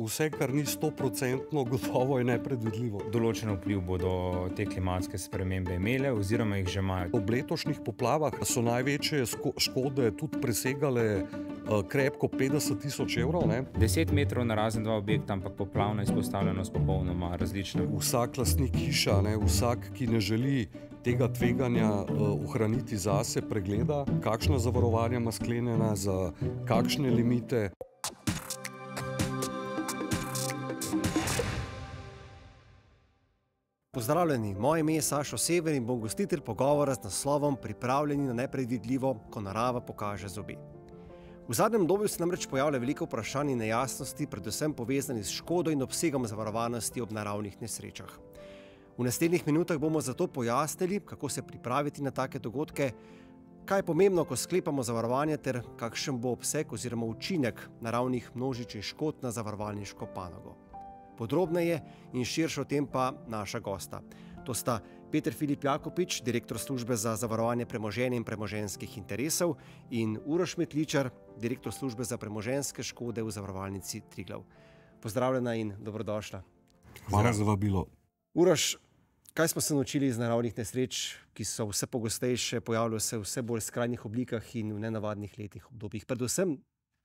vse, kar ni 100% gotovo, je nepredvidljivo. Določen vpliv bodo te klimatske spremembe imele oziroma jih že imajo. Ob letošnjih poplavah so največje škode tudi presegale krepko 50 000 evrov. 10 metrov na razen dva objekta, ampak poplavna izpostavljenost popolnoma različna. Vsak lastnik hiša, vsak, ki ne želi tega tveganja ohraniti zase, pregleda, kakšna zavarovanja ima sklenjena, za kakšne limite. Pozdravljeni, moje ime je Sašo Sever in bom gostitelj pogovora z naslovom Pripravljeni na nepredvidljivo, ko narava pokaže zobe. V zadnjem obdobju se namreč pojavlja veliko vprašanj in nejasnosti, predvsem povezani s škodo in obsegom zavarovanosti ob naravnih nesrečah. V naslednjih minutah bomo zato pojasnili, kako se pripraviti na take dogodke, kaj je pomembno, ko sklepamo zavarovanje, ter kakšen bo obseg oziroma učinek naravnih množičnih škod na zavarovalniško panogo. Podrobneje in širše o tem pa naša gosta. To sta Peter Filip Jakopič, direktor službe za zavarovanje premoženja in premoženjskih interesov, in Uroš Metličar, direktor službe za premoženjske škode v zavarovalnici Triglav. Pozdravljena in dobrodošla. Hvala za vabilo. Uroš, kaj smo se naučili iz naravnih nesreč, ki so vse pogostejše, pojavljajo se v vse bolj skrajnih oblikah in v nenavadnih letih obdobjih, predvsem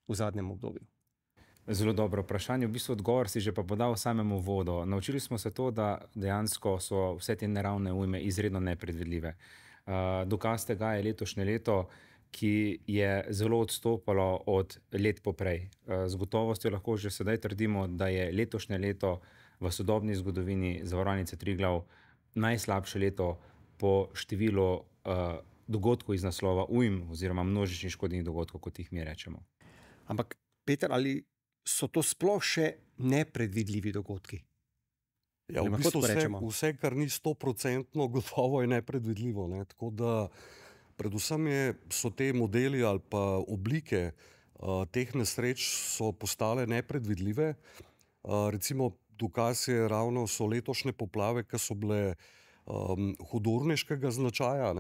v zadnjem obdobju? Zelo dobro vprašanje. V bistvu odgovor si že pa podal v samem uvodu. Naučili smo se to, da dejansko so vse te naravne ujme izredno nepredvidljive. Dokaz tega je letošnje leto, ki je zelo odstopalo od let poprej. Z gotovostjo lahko že sedaj trdimo, da je letošnje leto v sodobni zgodovini zavarovalnice Triglav najslabše leto po številu dogodkov iz naslova ujm oziroma množičnih škodnih dogodkov, kot jih mi rečemo. Ampak, Peter, ali so to sploh še nepredvidljivi dogodki? Ja, v bistvu vse, kar ni 100% gotovo, je nepredvidljivo. Tako da predvsem so te modeli ali pa oblike teh nesreč so postale nepredvidljive. Recimo dokaz je ravno so letošnje poplave, ki so bile hudourniškega značaja.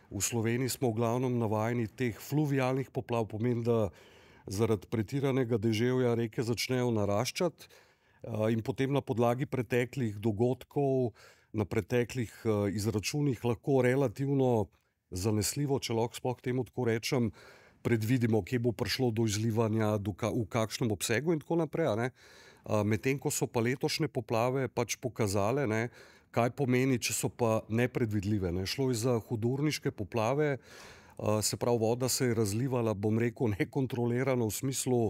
V Sloveniji smo v glavnem navajeni teh fluvialnih poplav, pomeni, da zaradi pretiranega deževja reke začnejo naraščati in potem na podlagi preteklih dogodkov, na preteklih izračunih lahko relativno zanesljivo, če lahko sploh temu tako rečem, predvidimo, kje bo prišlo do izlivanja, v kakšnem obsegu in tako naprej. Medtem ko so pa letošnje poplave pač pokazale, kaj pomeni, če so pa nepredvidljive. Šlo je za hudourniške poplave, se pravi, voda se je razlivala, bom rekel, nekontrolirano v smislu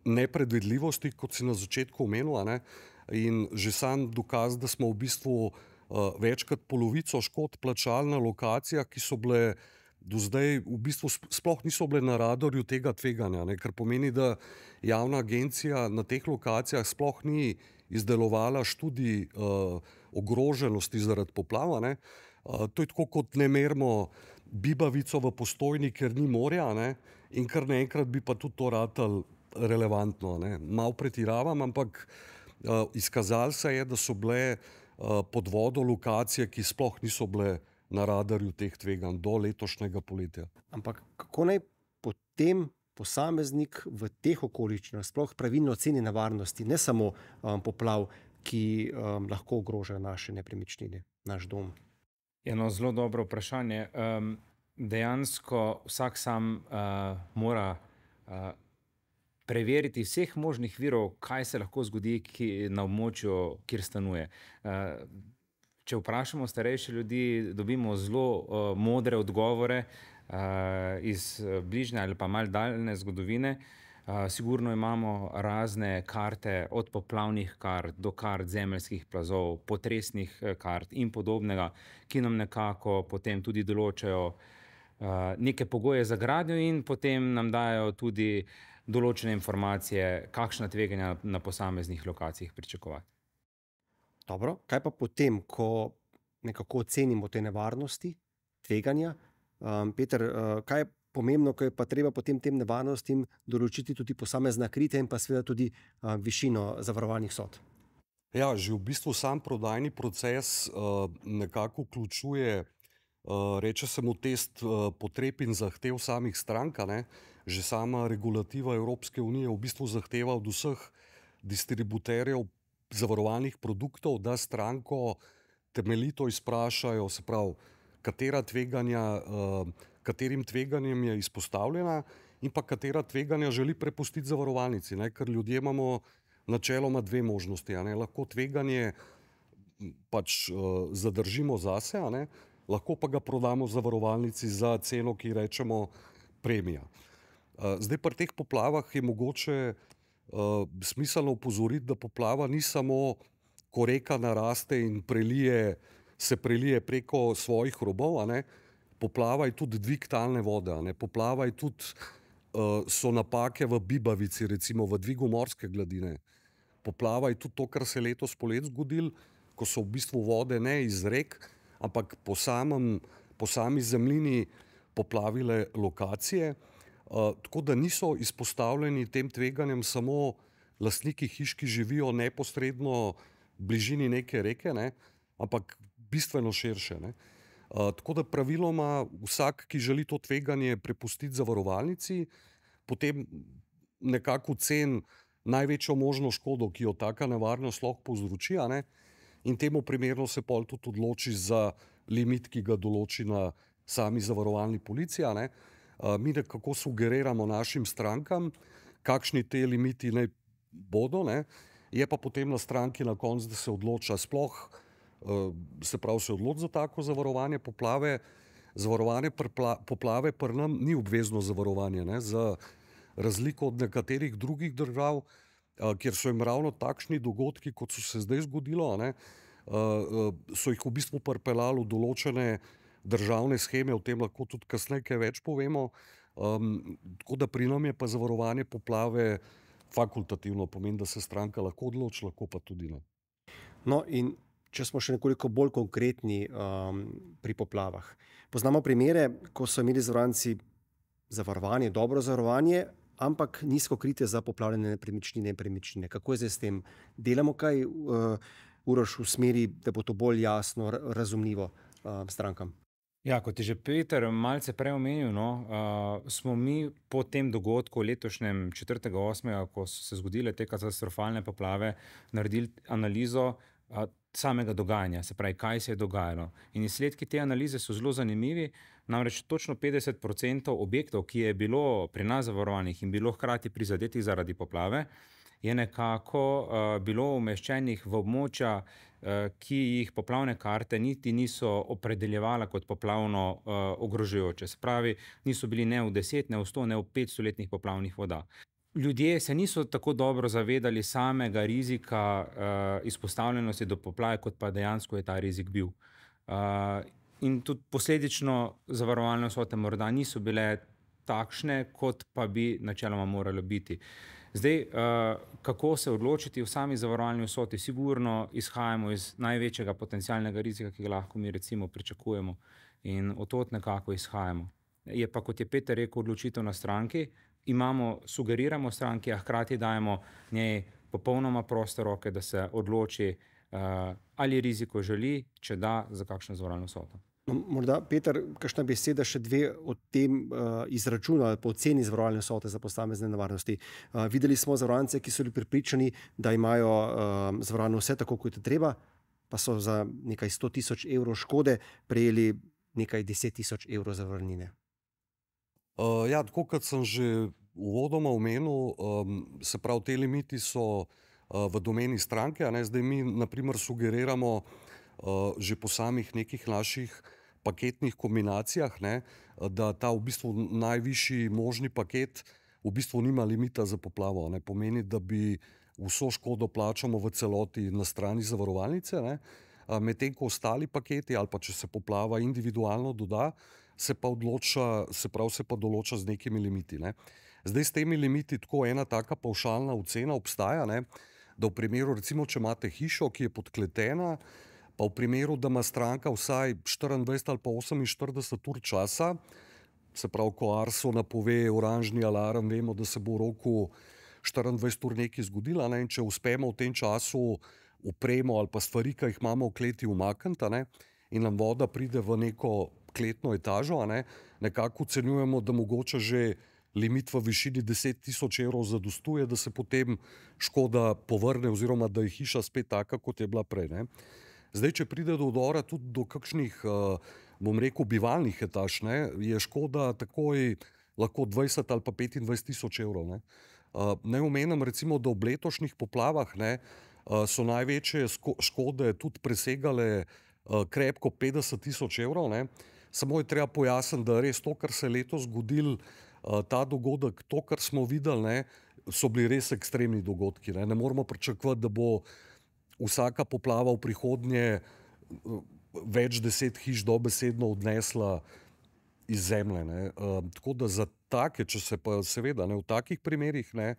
nepredvidljivosti, kot si na začetku omenila. In že sam dokaz, da smo v bistvu več kot polovico škod plačali na lokacijah, ki so bile do zdaj v bistvu sploh niso bile na radarju tega tveganja, kar pomeni, da javna agencija na teh lokacijah sploh ni izdelovala študij ogroženosti zaradi poplava. To je tako, kot ne merimo bibavico v Postojni, ker ni morja, in kar naenkrat bi pa tudi to ratalo relevantno. Malo pretiravam, ampak izkazalo se je, da so bile pod vodo lokacije, ki sploh niso bile na radarju teh tveganj do letošnjega poletja. Ampak kako naj potem posameznik v teh okoliščinah sploh pravilno oceni nevarnosti, ne samo poplav, ki lahko ogrožajo naše nepremičnine, naš dom? Eno zelo dobro vprašanje. Dejansko vsak sam mora preveriti vseh možnih virov, kaj se lahko zgodi na območju, kjer stanuje. Če vprašamo starejše ljudi, dobimo zelo modre odgovore iz bližnje ali pa malo daljne zgodovine. Sigurno imamo razne karte, od poplavnih kart do kart zemeljskih plazov, potresnih kart in podobnega, ki nam nekako potem tudi določajo neke pogoje za gradnjo in potem nam dajo tudi določene informacije, kakšna tveganja na posameznih lokacijah pričakovati. Dobro, kaj pa potem, ko nekako ocenimo te nevarnosti, tveganja? Peter, kaj je pomembno, ko je pa treba potem tem nevarnostim določiti tudi posamezna kritja in pa seveda tudi višino zavarovanih vsot? Ja, že v bistvu sam prodajni proces nekako vključuje, reče se mu test potreb in zahtev samih strank. Že sama regulativa Evropske unije v bistvu zahteva od vseh distributerjev zavarovalnih produktov, da stranko temeljito izprašajo, se pravi, katerim tveganjem je izpostavljena in pa katera tveganja želi prepustiti zavarovalnici, ne? Ker ljudje imamo načeloma dve možnosti, a ne? Lahko tveganje pač zadržimo zase, a ne? Lahko pa ga prodamo zavarovalnici za ceno, ki rečemo premija. Zdaj pri teh poplavah je mogoče smiselno opozoriti, da poplava ni samo, ko reka naraste in se prelije preko svojih robov, a ne? Poplava je tudi dvig talne vode, a ne? Poplava je tudi, so napake v bibavici, recimo v dvigu morske gladine. Poplava je tudi to, kar se letos poleti zgodilo, ko so v bistvu vode ne iz rek, ampak po sami zemljini poplavile lokacije. Tako da niso izpostavljeni tem tveganjem samo lastniki hiš, ki živijo neposredno v bližini neke reke, ne? Ampak bistveno širše, ne? Tako da praviloma vsak, ki želi to tveganje prepustiti zavarovalnici, potem nekako ceni največjo možno škodo, ki jo taka nevarnost lahko povzroči, a ne? In temu primerno se pol tudi odloči za limit, ki ga določi na sami zavarovalni polici, a ne? Mi nekako sugeriramo našim strankam, kakšni te limiti naj bodo, ne? Je pa potem na stranki na koncu, da se odloča sploh, se pravi, se odloči za tako zavarovanje poplave. Zavarovanje poplave pri nam ni obvezno zavarovanje, ne? Za razliko od nekaterih drugih držav, kjer so jim ravno takšni dogodki, kot so se zdaj zgodilo, ne? So jih v bistvu pripeljali v določene državne sheme, o tem lahko tudi kasneje kaj več povemo. Tako da pri nam je pa zavarovanje poplave fakultativno, pomeni, da se stranka lahko odloči, lahko pa tudi ne. No, in če smo še nekoliko bolj konkretni pri poplavah. Poznamo primere, ko so imeli zavarovanci zavarovanje, dobro zavarovanje, ampak nizko kritje za poplavljene nepremičnine. Kako je zdaj s tem? Delamo kaj, Uroš, v smeri, da bo to bolj jasno, razumljivo strankam? Ja, kot je že Peter malce prej omenil, smo mi po tem dogodku letošnjem 4.8., ko so se zgodile te katastrofalne poplave, naredili analizo samega dogajanja, se pravi, kaj se je dogajalo. In izsledki te analize so zelo zanimivi, namreč točno 50% objektov, ki je bilo pri nas zavarovanih in bilo hkrati prizadetih zaradi poplave, je nekako bilo umeščenih v območja, ki jih poplavne karte niti niso opredeljevale kot poplavno ogrožajoče. Se pravi, niso bili ne v 10, ne v 100, ne v 500 letnih poplavnih voda. Ljudje se niso tako dobro zavedali samega rizika izpostavljenosti do poplave, kot pa dejansko je ta rizik bil. In tudi posledično zavarovalne vsote morda niso bile takšne, kot pa bi načeloma moralo biti. Zdaj, kako se odločiti v sami zavarovalni vsoti? Sigurno izhajamo iz največjega potencialnega rizika, ki ga lahko mi recimo pričakujemo, in od tod nekako izhajamo. Je pa, kot je Peter rekel, odločitev na stranki, sugeriramo stranki, a hkrati dajemo njej popolnoma proste roke, da se odloči, ali riziko želi, če da, za kakšno zavarovalno vsoto. Morda, Peter, kakšna beseda še dve o tem izračunu ali po oceni zavarovalne vsote za posamezne nevarnosti. Videli smo zavarovance, ki so bili prepričani, da imajo zavarovano vse tako, kot je treba, pa so za nekaj 100 000 evrov škode prejeli nekaj 10 000 evrov zavarovalnine. Ja, tako kot sem že uvodoma omenil, se pravi, te limiti so v domeni stranke, a ne? Zdaj mi na primer sugeriramo že po samih nekih naših paketnih kombinacijah, ne, da ta v bistvu najvišji možni paket v bistvu nima limita za poplavo, ne, pomeni, da bi vso škodo plačamo v celoti na strani zavarovalnice, ne, medtem ko ostali paketi ali pa če se poplava individualno doda, se pa določa z nekimi limiti, ne. Zdaj s temi limiti tako ena taka pavšalna ocena obstaja, ne, da v primeru, recimo, če imate hišo, ki je podkletena, pa v primeru, da ima stranka vsaj 24 ali pa 48 ur časa, se pravi, ko ARSO napove oranžni alarm, vemo, da se bo v roku 24 ur nekaj zgodilo, ne, in če uspemo v tem času opremo ali pa stvari, ki jih imamo v kleti, umakniti, ne, in nam voda pride v neko kletno etažo, ne, nekako ocenjujemo, da mogoče že limit v višini 10 000 evrov zadostuje, da se potem škoda povrne oziroma da je hiša spet taka, kot je bila prej. Ne. Zdaj, če pride do vdora tudi do kakšnih, bom rekel, bivalnih etaž, ne, je škoda takoj lahko 20 ali pa 25 000 evrov. Ne. Naj omenim recimo, da ob letošnjih poplavah ne, so največje škode tudi presegale krepko 50 000 evrov. Ne. Samo je treba pojasniti, da res to, kar se je letos zgodil, ta dogodek, to, kar smo videli, ne, so bili res ekstremni dogodki. Ne moremo pričakovati, da bo vsaka poplava v prihodnje več 10 hiš dobesedno odnesla iz zemlje. Ne. Tako da za take, če se pa seveda ne, v takih primerih ne,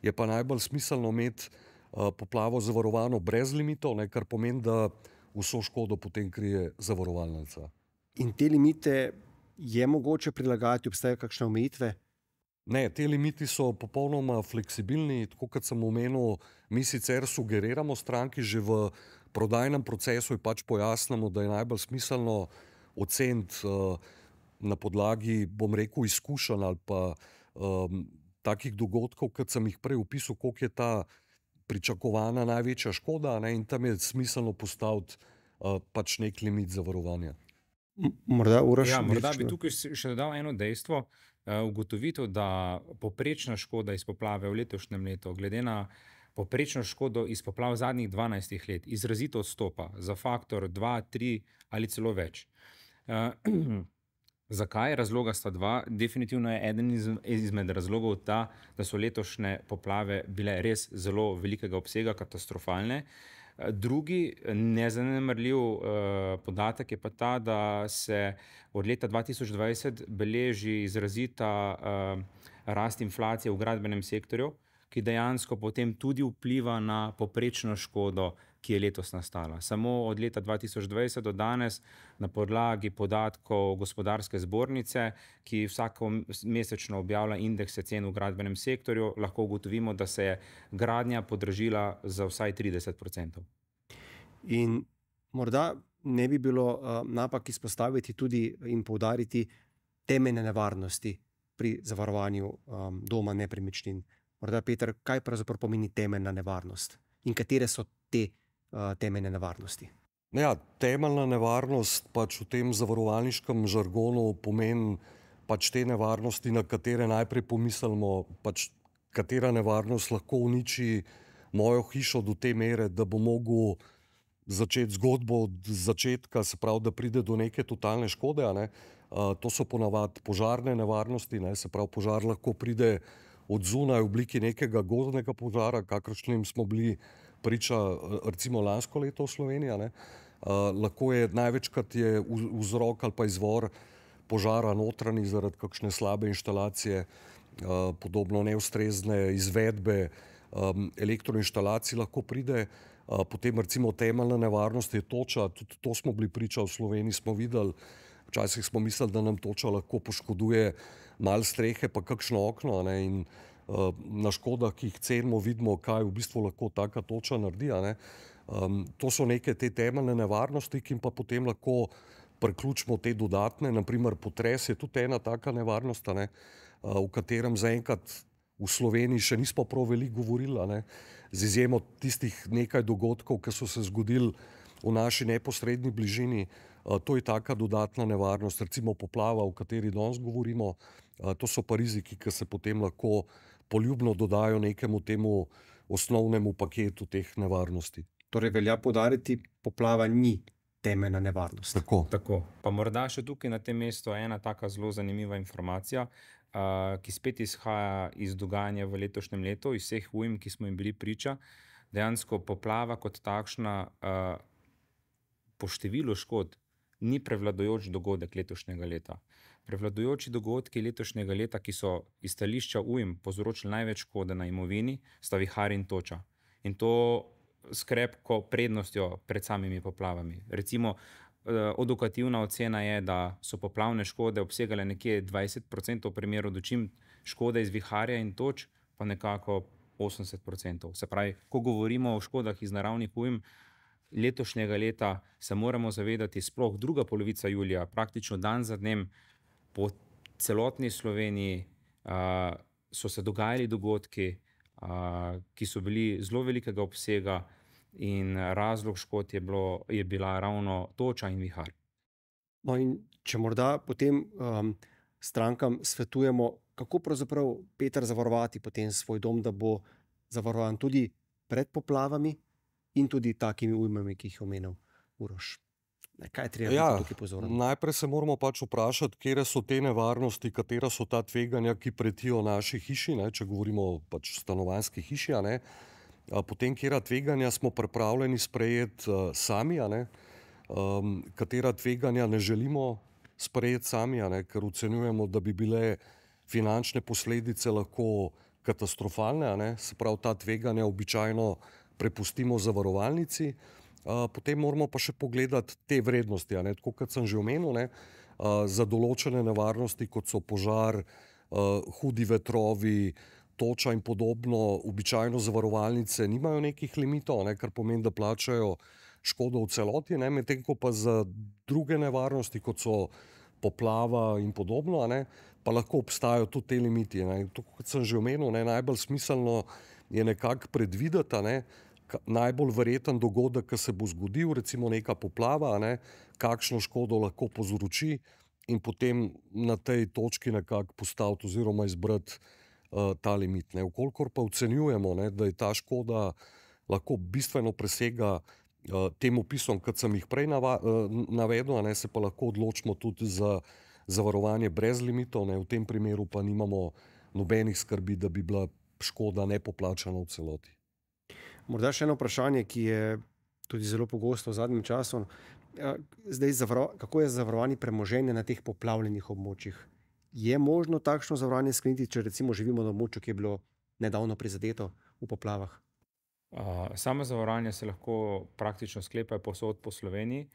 je pa najbolj smiselno imeti poplavo zavarovano brez limitov, ne, kar pomeni, da vso škodo potem krije zavarovalnica. In te limite je mogoče prilagajati, obstajajo kakšne omejitve? Ne, te limiti so popolnoma fleksibilni, tako kot sem omenil, mi sicer sugeriramo stranki že v prodajnem procesu in pač pojasnimo, da je najbolj smiselno oceniti na podlagi, bom rekel, izkušenj ali pa takih dogodkov, kot sem jih prej opisal, koliko je ta pričakovana največja škoda, ne, in tam je smiselno postaviti pač nek limit zavarovanja. Morda bi tukaj še dodal eno dejstvo, ugotovitev, da povprečna škoda iz poplave v letošnjem letu, glede na povprečno škodo iz poplav zadnjih 12 let, izrazito odstopa za faktor 2, 3 ali celo več. Zakaj? Razloga sta dva. Definitivno je eden izmed razlogov ta, da so letošnje poplave bile res zelo velikega obsega, katastrofalne. Drugi nezanemarljiv podatek je pa ta, da se od leta 2020 beleži izrazita rast inflacije v gradbenem sektorju, ki dejansko potem tudi vpliva na povprečno škodo, ki je letos nastala. Samo od leta 2020 do danes na podlagi podatkov Gospodarske zbornice, ki vsako mesečno objavlja indekse cen v gradbenem sektorju, lahko ugotovimo, da se je gradnja podražila za vsaj 30%. In morda ne bi bilo napak izpostaviti tudi in poudariti temeljne nevarnosti pri zavarovanju doma nepremičnin. Morda, Peter, kaj pravzaprav pomeni temeljna nevarnost in katere so te temeljne nevarnosti? Ja, temeljna nevarnost pač v tem zavarovalniškem žargonu pomeni pač te nevarnosti, na katere najprej pomislimo, pač katera nevarnost lahko uniči mojo hišo do te mere, da bo mogel začeti zgodbo od začetka, se pravi, da pride do neke totalne škode. Ne? To so ponavadi požarne nevarnosti, ne? Se pravi, požar lahko pride od zunaj v obliki nekega gozdnega požara, kakršnim smo bili priča recimo lansko leto v Sloveniji. Ne? Lahko je največkrat je vzrok ali pa izvor požara notranji zaradi kakšne slabe inštalacije, podobno neustrezne izvedbe elektroinštalacij lahko pride. Potem recimo temeljna nevarnost je toča, tudi to smo bili priča v Sloveniji, smo videli, včasih smo mislili, da nam toča lahko poškoduje malo strehe pa kakšno okno, ne? In na škodah, ki jih cenimo, vidimo, kaj v bistvu lahko taka toča naredi. Ne? To so neke te temeljne nevarnosti, ki jim pa potem lahko priključimo te dodatne, naprimer potres je tudi ena taka nevarnost, ne? V katerem zaenkrat v Sloveniji še nismo prav veliko govorili, ne? Z izjemo tistih nekaj dogodkov, ki so se zgodili v naši neposredni bližini. To je taka dodatna nevarnost, recimo poplava, o kateri danes govorimo. To so pa riziki, ki se potem lahko poljubno dodajo nekemu temu osnovnemu paketu teh nevarnosti. Torej velja poudariti, poplava ni temeljna nevarnost. Tako. Pa morda še tukaj na tem mestu ena taka zelo zanimiva informacija, ki spet izhaja iz dogajanja v letošnjem letu, iz vseh ujm, ki smo jim bili priča. Dejansko poplava kot takšna po številu škod ni prevladujoč dogodek letošnjega leta. Prevladujoči dogodki letošnjega leta, ki so iz stališča ujm povzročili največ škode na imovini, sta vihar in toča. In to s krepko prednostjo pred samimi poplavami. Recimo, edukativna ocena je, da so poplavne škode obsegale nekje 20% v primeru dočim škode iz viharja in toč, pa nekako 80%. Se pravi, ko govorimo o škodah iz naravnih ujm letošnjega leta, se moramo zavedati, sploh druga polovica julija, praktično dan za dnem, po celotni Sloveniji so se dogajali dogodki, ki so bili zelo velikega obsega in razlog škod je bila ravno toča in vihar. No, in če morda potem strankam svetujemo, kako pravzaprav, Peter, zavarovati potem svoj dom, da bo zavarovan tudi pred poplavami in tudi takimi ujmami, ki jih je omenil Uroš. Kaj je treba biti tukaj pozoren? Najprej se moramo vprašati, katere so te nevarnosti, katera so ta tveganja, ki pretijo naši hiši, če govorimo o stanovanjski hiši, potem katera tveganja smo pripravljeni sprejeti sami, katera tveganja ne želimo sprejeti sami, ker ocenjujemo, da bi bile finančne posledice lahko katastrofalne, se pravi, ta tveganja običajno prepustimo zavarovalnici. Potem moramo pa še pogledati te vrednosti, tako kot sem že omenil, za določene nevarnosti, kot so požar, hudi vetrovi, toča in podobno, običajno zavarovalnice nimajo nekih limitov, kar pomeni, da plačajo škodo v celoti, medtem ko pa za druge nevarnosti, kot so poplava in podobno, pa lahko obstajajo tudi te limiti. Kot sem že omenil, najbolj smiselno je nekako predvideti, najbolj verjeten dogodek, ki se bo zgodil, recimo neka poplava, kakšno škodo lahko povzroči in potem na tej točki nekako postaviti oziroma izbrati ta limit. Vkolikor pa ocenjujemo, da je ta škoda lahko bistveno presega tem opisom, kot sem jih prej navedel, se pa lahko odločimo tudi za zavarovanje brez limitov, v tem primeru pa nimamo nobenih skrbi, da bi bila škoda nepoplačana v celoti. Morda še eno vprašanje, ki je tudi zelo pogosto v zadnjem času. Kako je zavarovanje premoženje na teh poplavljenih območjih? Je možno takšno zavarovanje skleniti, če recimo živimo na območju, ki je bilo nedavno prizadeto v poplavah? Samo zavarovanje se lahko praktično sklepa povsod po Sloveniji.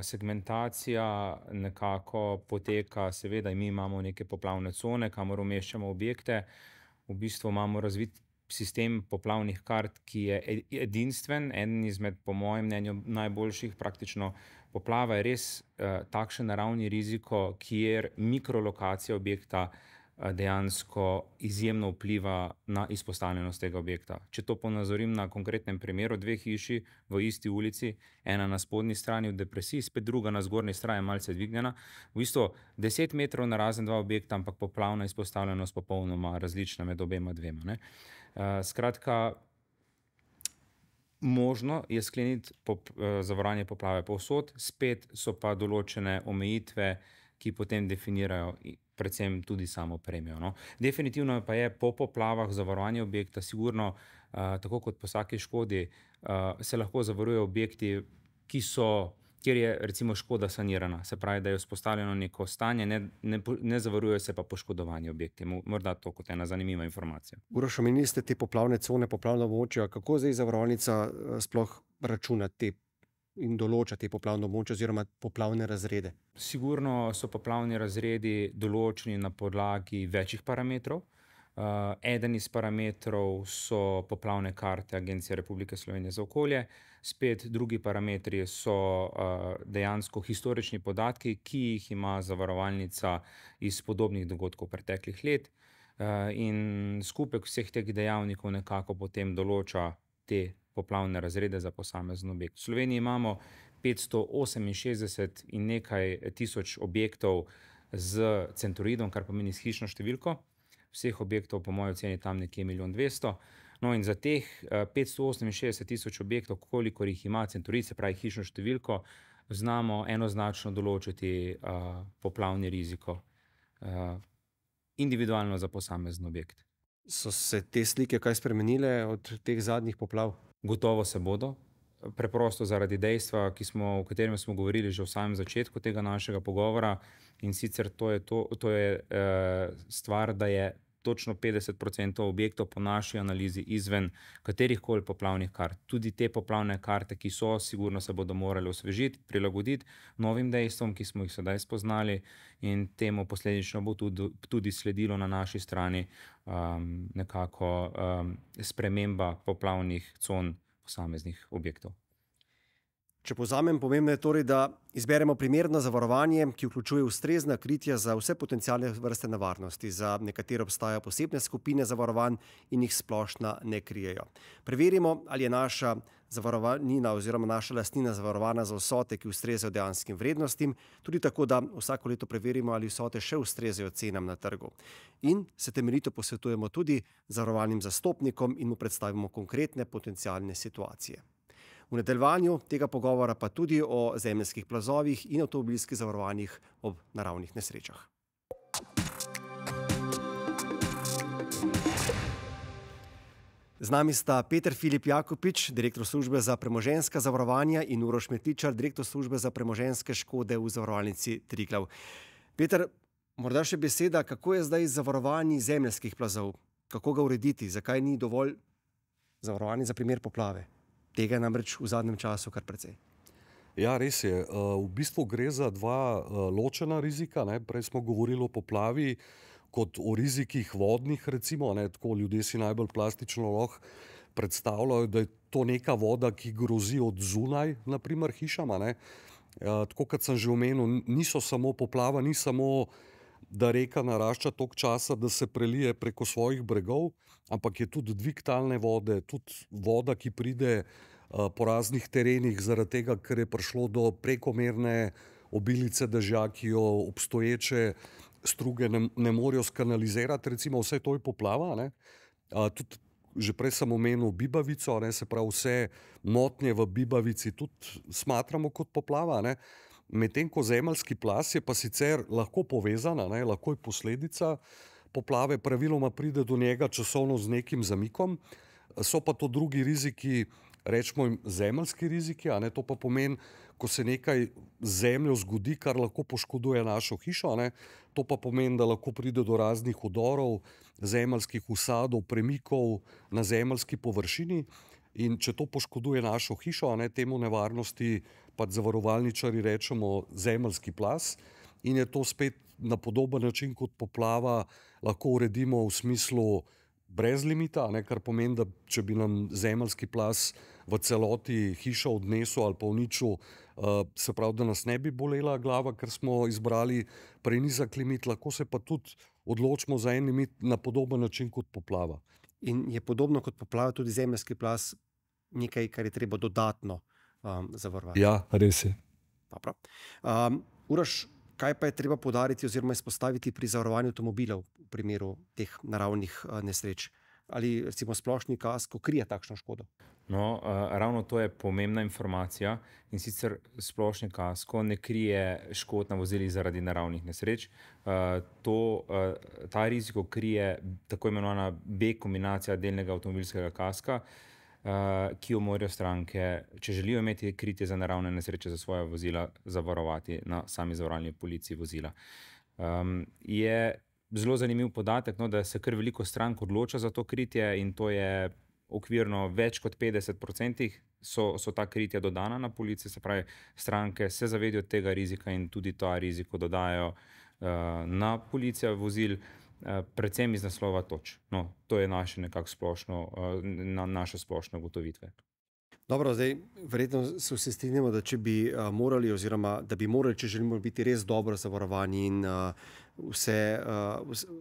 Segmentacija nekako poteka, seveda mi imamo neke poplavne cone, kamor umeščamo objekte. V bistvu imamo razvit sistem poplavnih kart, ki je edinstven, eden izmed, po mojem mnenju, najboljših. Praktično poplava je res takšen naravni riziko, kjer mikrolokacija objekta dejansko izjemno vpliva na izpostavljenost tega objekta. Če to ponazorim na konkretnem primeru, 2 hiši v isti ulici, ena na spodnji strani v depresiji, spet druga na zgornji strani malce dvignjena, v bistvu 10 metrov narazen 2 objekta, ampak poplavna izpostavljenost popolnoma različna med obema dvema. Skratka, možno je skleniti zavarovanje poplave povsod, spet so pa določene omejitve, ki potem definirajo predvsem tudi samo premijo. Definitivno pa je po poplavah zavarovanje objekta sigurno, tako kot po vsaki škodi, se lahko zavarujejo objekti, kjer je recimo škoda sanirana, se pravi, da je vzpostavljeno neko stanje, ne zavarujejo se pa poškodovani objekti. Morda to kot ena zanimiva informacija. Uroš, omenili ste te poplavne cone, poplavna območja. Kako zdaj zavarovalnica sploh računa in določa te poplavne območja oziroma poplavne razrede? Sigurno so poplavni razredi določeni na podlagi večjih parametrov. Eden iz parametrov so poplavne karte Agencije Republike Slovenije za okolje, spet drugi parametri so dejansko historični podatki, ki jih ima zavarovalnica iz podobnih dogodkov preteklih let, in skupek vseh teh dejavnikov nekako potem določa te poplavne razrede za posamezen objekt. V Sloveniji imamo 568 in nekaj tisoč objektov z centroidom, kar pomeni s hišno številko. Vseh objektov po moji oceni tam nekje 1 200 000. No, in za teh 568 tisoč objektov, kolikor jih ima centroid, se pravi hišno številko, znamo enoznačno določiti poplavni riziko individualno za posamezen objekt. So se te slike kaj spremenile od teh zadnjih poplav? Gotovo se bodo. Preprosto zaradi dejstva, o katerem smo govorili že v samem začetku tega našega pogovora, in sicer to je stvar, da je točno 50% objektov po naši analizi izven katerihkoli poplavnih kart. Tudi te poplavne karte, ki so, sigurno se bodo morali osvežiti, prilagoditi novim dejstvom, ki smo jih sedaj spoznali, in temu posledično bo tudi sledilo na naši strani nekako sprememba poplavnih con posameznih objektov. Če povzamem, pomembno je torej, da izberemo primerno zavarovanje, ki vključuje ustrezna kritja za vse potencialne vrste nevarnosti. Za nekatere obstajajo posebne skupine zavarovanj in jih splošna ne krijejo. Preverimo, ali je naša zavarovalnina oziroma naša lastnina zavarovana za vsote, ki ustrezajo dejanskim vrednostim, tudi tako, da vsako leto preverimo, ali vsote še ustrezajo cenam na trgu. In se temeljito posvetujemo tudi zavarovalnim zastopnikom in mu predstavimo konkretne potencialne situacije. V nadaljevanju tega pogovora pa tudi o zemeljskih plazovih in avtomobilskih zavarovanjih ob naravnih nesrečah. Z nami sta Peter Filip Jakopič, direktor službe za premoženjska zavarovanja, in Uroš Metličar, direktor službe za premoženjske škode v zavarovalnici Triglav. Peter, morda še beseda, kako je zdaj z zavarovanji zemeljskih plazov? Kako ga urediti? Zakaj ni dovolj zavarovanje za primer poplave? Tega je namreč v zadnjem času kar precej. Ja, res je. V bistvu gre za dva ločena rizika. Prej smo govorili o poplavi kot o rizikih vodnih, recimo. Tako ljudje si najbolj plastično lahko predstavljajo, da je to neka voda, ki grozi od zunaj, naprimer hišama. Tako kot sem že omenil, niso samo poplava, ni samo, da reka narašča toliko časa, da se prelije preko svojih bregov, ampak je tudi dvig talne vode, tudi voda, ki pride po raznih terenih zaradi tega, ker je prišlo do prekomerne obilice dežja, ki jo obstoječe struge ne morejo skanalizirati, recimo vse to je poplava. Tudi že prej sem omenil bibavico, se pravi vse motnje v bibavici tudi smatramo kot poplava. Medtem ko zemeljski plaz je pa sicer lahko povezana, lahko je posledica poplave, praviloma pride do njega časovno z nekim zamikom. So pa to drugi riziki, rečemo jim zemeljski riziki, to pa pomeni, ko se nekaj z zemljo zgodi, kar lahko poškoduje našo hišo. To pa pomeni, da lahko pride do raznih udorov, zemeljskih usadov, premikov na zemeljski površini. In če to poškoduje našo hišo, temu nevarnosti pač zavarovalničari rečemo zemeljski plaz, in je to spet na podoben način kot poplava lahko uredimo v smislu brez limita, kar pomeni, da če bi nam zemeljski plaz v celoti hišo odnesel ali pa uničil, se pravi, da nas ne bi bolela glava, ker smo izbrali prenizak limit, lahko se pa tudi odločimo za en limit na podoben način kot poplava. In je podobno kot poplava tudi zemeljski plaz nekaj, kar je treba dodatno zavarovati? Ja, res je. Dobro. Uroš, kaj pa je treba poudariti oziroma izpostaviti pri zavarovanju avtomobilov v primeru teh naravnih nesreč? Ali recimo splošni kasko krije takšno škodo? No, ravno to je pomembna informacija, in sicer splošni kasko ne krije škod na vozilih zaradi naravnih nesreč. Ta riziko krije tako imenovana B kombinacija delnega avtomobilskega kaska, ki jo morajo stranke, če želijo imeti kritje za naravne nesreče za svoja vozila, zavarovati na sami zavarovalni policiji vozila. Je zelo zanimiv podatek, da se kar veliko strank odloča za to kritje, in to je okvirno več kot 50% so ta kritja dodana na polici, se pravi, stranke se zavedajo tega rizika in tudi ta riziko dodajo na policijo vozil, predvsem iz naslova toč. No, to je naše nekako splošno, naše splošne ugotovitve. Dobro, zdaj verjetno se vsi strinjamo, da če bi morali oziroma da bi morali, če želimo biti res dobro zavarovani in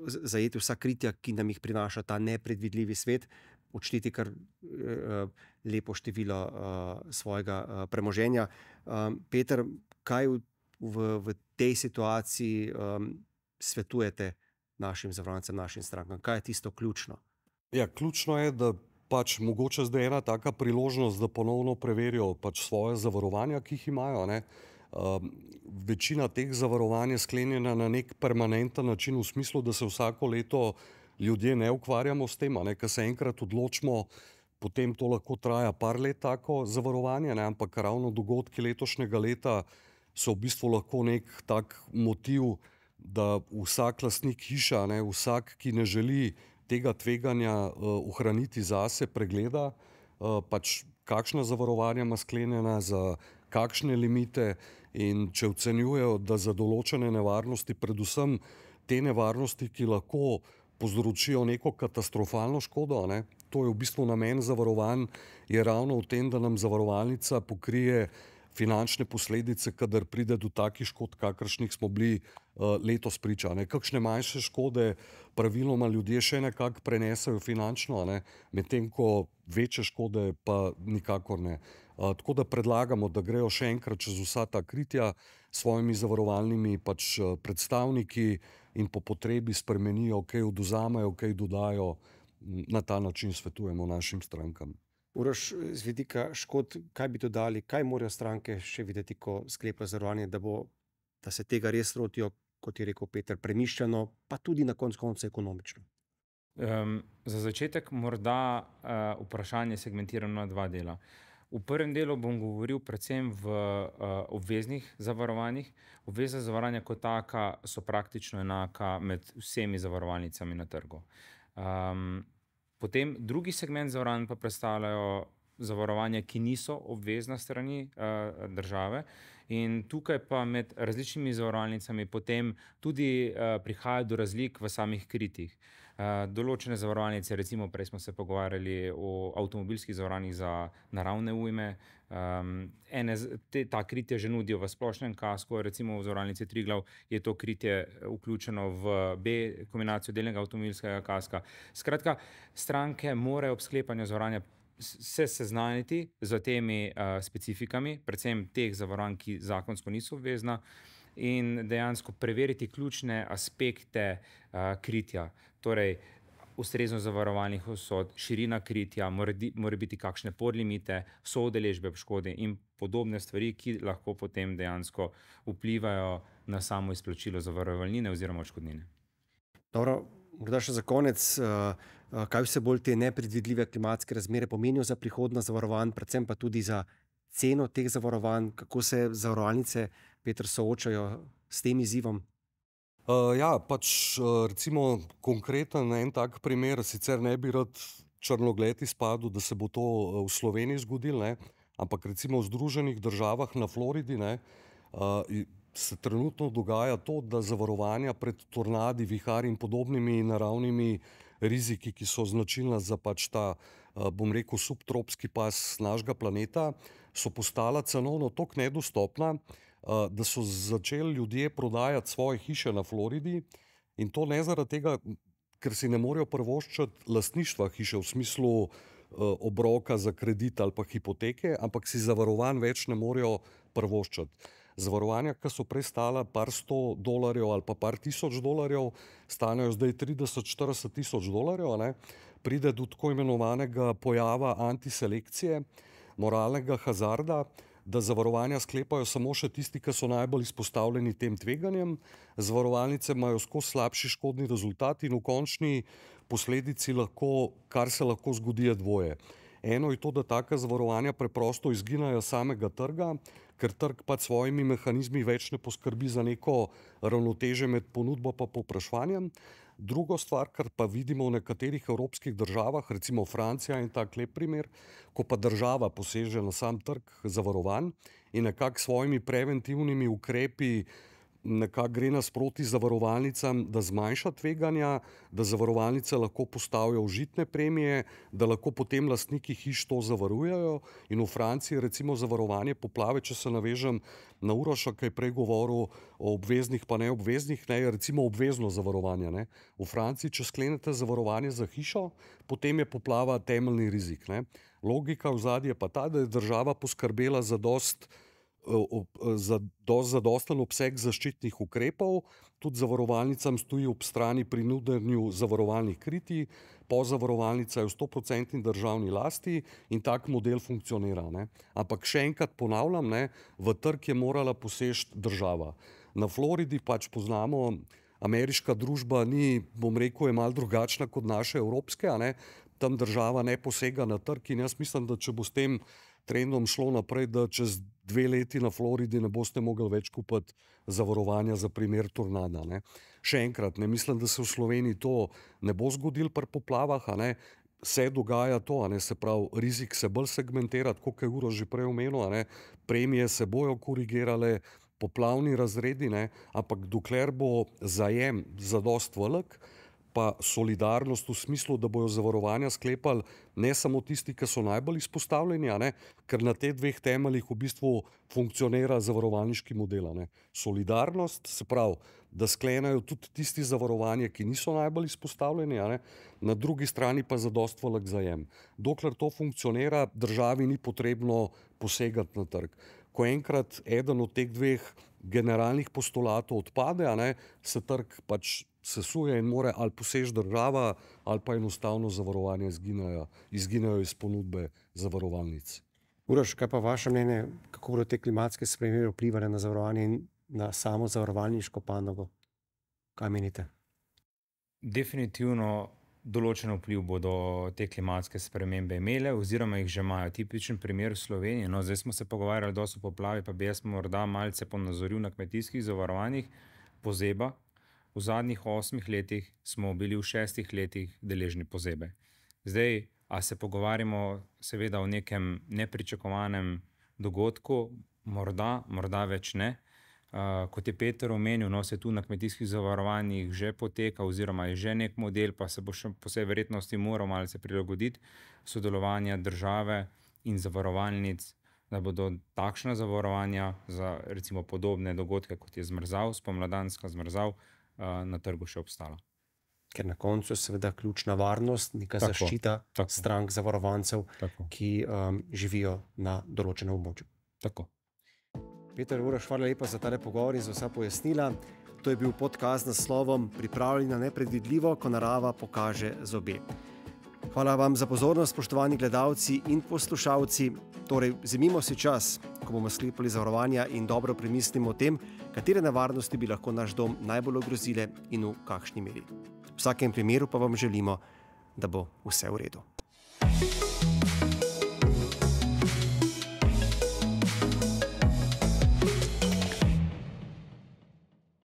zajeti vsa kritja, ki nam jih prinaša ta nepredvidljivi svet, odšteti kar lepo število svojega premoženja. Peter, kaj v tej situaciji svetujete našim zavarovancem, našim strankam? Kaj je tisto ključno? Ja, ključno je, da pač mogoče zdaj ena taka priložnost, da ponovno preverijo pač svoje zavarovanja, ki jih imajo. Večina teh zavarovanj je sklenjena na nek permanenten način, v smislu, da se vsako leto ljudje ne ukvarjamo s tem, ker se enkrat odločimo, potem to lahko traja par let tako zavarovanje, ampak ravno dogodki letošnjega leta so v bistvu lahko nek tak motiv, da vsak lastnik hiša, vsak, ki ne želi tega tveganja ohraniti zase, pregleda, pač kakšna zavarovanja ima sklenjena, za kakšne limite, in če ocenjujejo, da za določene nevarnosti, predvsem te nevarnosti, ki lahko povzročijo neko katastrofalno škodo, to je v bistvu namen zavarovanj, je ravno v tem, da nam zavarovalnica pokrije finančne posledice, kadar pride do takih škod, kakršnih smo bili letos priča. Kakšne manjše škode praviloma ljudje še nekako prenesejo finančno, medtem ko večje škode pa nikakor ne. Tako da predlagamo, da grejo še enkrat čez vsa ta kritja s svojimi zavarovalnimi predstavniki in po potrebi spremenijo, kaj oduzamejo, kaj dodajo. Na ta način svetujemo našim strankam. Uroš, z vidika škod, kaj bi dodali, kaj morajo stranke še videti, ko sklepajo zavarovanje, da se tega res lotijo, kot je rekel Peter, premišljeno, pa tudi na koncu ekonomično? Za začetek morda vprašanje segmentirano na dva dela. V prvem delu bom govoril predvsem v obveznih zavarovanjih. Obvezna zavarovanja kot taka so praktično enaka med vsemi zavarovalnicami na trgu. Potem drugi segment zavarovanj pa predstavljajo zavarovanja, ki niso obvezna strani države, in tukaj pa med različnimi zavarovalnicami potem tudi prihaja do razlik v samih kritjih. Določene zavarovalnice, recimo prej smo se pogovarjali o avtomobilskih zavarovanjih za naravne ujme, ta kritja že nudijo v splošnem kasku, recimo v zavarovalnici Triglav je to kritje vključeno v B kombinacijo delnega avtomobilskega kaska. Skratka, stranke morajo ob sklepanju zavarovanja se seznaniti z temi specifikami, predvsem teh zavarovanj, ki zakonsko niso obvezna, in dejansko preveriti ključne aspekte kritja. Torej, ustreznost zavarovalnih vsot, širina kritja, mora biti kakšne podlimite, soudeležbe v škodi in podobne stvari, ki lahko potem dejansko vplivajo na samo izplačilo zavarovalnine oziroma odškodnine. Dobro, morda še za konec, kaj vse bolj te nepredvidljive klimatske razmere pomenijo za prihodnost zavarovanj, predvsem pa tudi za ceno teh zavarovanj, kako se zavarovalnice, Peter, soočajo s tem izzivom? Recimo konkreten en tak primer, sicer ne bi rad črnogled izpadel, da se bo to v Sloveniji zgodilo, ampak recimo v Združenih državah na Floridi se trenutno dogaja to, da zavarovanja pred tornadi, viharji in podobnimi naravnimi riziki, ki so značilna za ta, bom rekel, subtropski pas našega planeta, so postala cenovno toliko nedostopna, da so začeli ljudje prodajati svoje hiše na Floridi, in to ne zaradi tega, ker si ne morejo privoščiti lastništva hiše v smislu obroka za kredit ali pa hipoteke, ampak si zavarovanj več ne morejo privoščiti. Zavarovanja, ki so prej stala par $100 ali pa par $1000, stanejo zdaj $30–40 000, pride do tako imenovanega pojava antiselekcije, moralnega hazarda, da zavarovanja sklepajo samo še tisti, ki so najbolj izpostavljeni tem tveganjem. Zavarovalnice imajo skozi slabši škodni rezultat in v končni posledici kar se lahko zgodi, je dvoje. Eno je to, da taka zavarovanja preprosto izginejo samega trga, ker trg s svojimi mehanizmi več ne poskrbi za neko ravnotežje med ponudbo pa povpraševanjem. Druga stvar, kar pa vidimo v nekaterih evropskih državah, recimo Francija in tak lep primer, ko pa država poseže na sam trg zavarovanj in nekako s svojimi preventivnimi ukrepi nekako gre nasproti zavarovalnicam, da zmanjša tveganja, da zavarovalnice lahko postavijo užitne premije, da lahko potem lastniki hiš to zavarujejo. In v Franciji recimo zavarovanje poplave, če se navežem na Uroša, ki je prej govoril o obveznih pa neobveznih, je recimo obvezno zavarovanje. V Franciji, če sklenete zavarovanje za hišo, potem je poplava temeljni rizik. Logika v zadnji je pa ta, da je država poskrbela za zadosten obseg zaščitnih ukrepov, tudi zavarovalnicam stoji ob strani pri nudenju zavarovalnih kritij, pozavarovalnica je v 100% državni lasti in tak model funkcionira. Ampak še enkrat ponavljam, v trg je morala poseči država. Na Floridi poznamo, ameriška družba ni, bom rekel, je malo drugačna kot naše evropske, tam država ne posega na trg in jaz mislim, da če bo s tem trendom šlo naprej, da čez 2 leti na Floridi ne boste mogli več kupiti zavarovanja za primer tornada. Še enkrat, mislim, da se v Sloveniji to ne bo zgodilo pri poplavah, se dogaja to, se pravi, rizik se bolj segmentira, tako kot je Uroš že prej omenil, premije se bojo korigirale, poplavni razredi, ampak dokler bo zajem zadost velik, pa solidarnost v smislu, da bojo zavarovanja sklepali ne samo tisti, ki so najbolj izpostavljeni, ker na teh dveh temeljih v bistvu funkcionira zavarovalniški model. Solidarnost, se pravi, da sklenajo tudi tisti zavarovanje, ki niso najbolj izpostavljeni, na drugi strani pa zadost velik zajem. Dokler to funkcionira, državi ni potrebno posegati na trg. Ko enkrat eden od teh dveh generalnih postulatov odpade, se trg pač sesuje in more ali posež država ali pa enostavno zavarovanje izginejo iz ponudbe zavarovalnic. Uroš, kaj pa vaše mnenje, kako bodo te klimatske spremembe vplivale na zavarovanje in na samo zavarovalniško panogo? Kaj menite? Definitivno določen vpliv bodo te klimatske spremembe imele oziroma jih že imajo. Tipičen primer v Sloveniji, zdaj smo se pogovarjali dosti o poplavi, pa bi jaz morda malce ponazoril na kmetijskih zavarovanjih. Pozeba. V zadnjih 8 letih smo bili v 6 letih deležni pozebe. Zdaj, a se pogovarjamo seveda o nekem nepričakovanem dogodku, morda več ne. Kot je Peter omenil, se tu na kmetijskih zavarovanjih že poteka oziroma je že nek model, pa se bo še po vsej verjetnosti moral malce prilagoditi sodelovanja države in zavarovalnic, da bodo takšna zavarovanja za recimo podobne dogodke, kot je zmrzal, spomladanska zmrzal, na trgu še obstala. Ker na koncu je seveda ključna varnost, neka zaščita strank zavarovancev, ki živijo na določenem območju. Tako. Peter, Uroš, hvala lepa za tale pogovor in za vsa pojasnila. To je bil podcast z naslovom Pripravljeni na nepredvidljivo, ko narava pokaže zobe. Hvala vam za pozornost, spoštovani gledalci in poslušalci. Torej, vzemimo si čas, ko bomo sklepali zavarovanja in dobro premislimo o tem, katere nevarnosti bi lahko naš dom najbolj ogrozile in v kakšni meri. V vsakem primeru pa vam želimo, da bo vse v redu.